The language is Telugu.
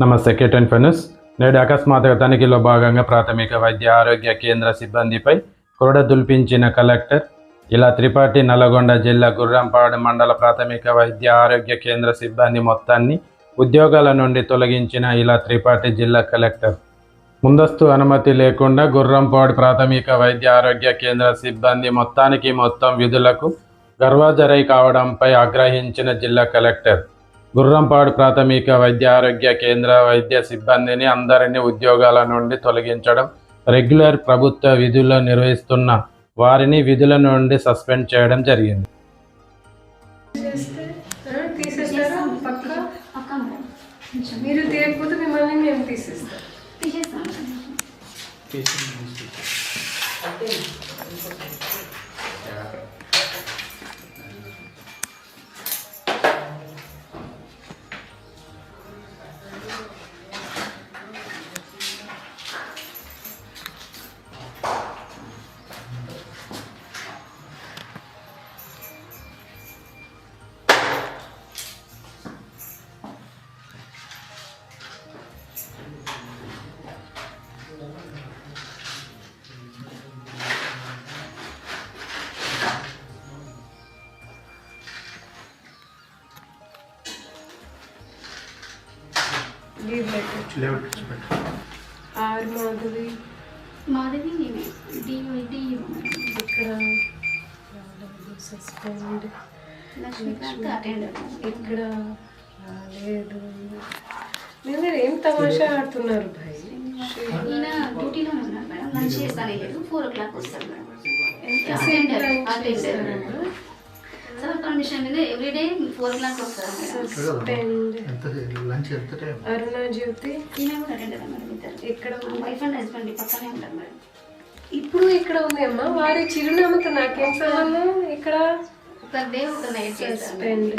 నమస్తే కెటన్ ఫెనస్. నేడు అకస్మాత్తుగా తనిఖీలో భాగంగా ప్రాథమిక వైద్య ఆరోగ్య కేంద్ర సిబ్బందిపై కొరడ దుల్పించిన కలెక్టర్ ఇలా త్రిపాఠి నల్లగొండ జిల్లా గుర్రంపాడు మండల ప్రాథమిక వైద్య ఆరోగ్య కేంద్ర సిబ్బంది మొత్తాన్ని ఉద్యోగాల నుండి తొలగించిన ఇలా త్రిపాఠి జిల్లా కలెక్టర్ ముందస్తు అనుమతి లేకుండా గుర్రంపాడు ప్రాథమిక వైద్య ఆరోగ్య కేంద్ర సిబ్బంది మొత్తం విధులకు గర్వాజరై కావడంపై ఆగ్రహించిన జిల్లా కలెక్టర్ గుర్రంపాడు ప్రాథమిక వైద్య ఆరోగ్య కేంద్ర వైద్య సిబ్బందిని అందరినీ ఉద్యోగాల నుండి తొలగించడం, రెగ్యులర్ ప్రభుత్వ విధులు నిర్వహిస్తున్న వారిని విధుల నుండి సస్పెండ్ చేయడం జరిగింది. మీరు తీయకపోతే మిమ్మల్ని మేము తీసేస్తాం. ఆర్ మాధవి ఇక్కడ సస్పెండ్ ఇక్కడ లేదు. మీరు ఏం తమాషా ఆడుతున్నారు భాయ్? డ్యూటీలో ఉన్నారు మేడం. లంచ్ చేస్తాను 4 o'clock వస్తారు మేడం. పర్మిషన్ మీద ఎవ్రీడే 4 o'clock వస్తారు మేడం. అరుణ జ్యోతి ఈమె కూడా అటెండ్ మేడం. ఇద్దరు ఇక్కడ వైఫ్ అండ్ హస్బెండ్ పక్కనే ఉంటారు మేడం. ఇప్పుడు ఇక్కడ ఉంది అమ్మా. వారి చిరునామాతో నాకేం సంబంధం? ఇక్కడ ఒక డే ఒక నైట్ చేస్తారు.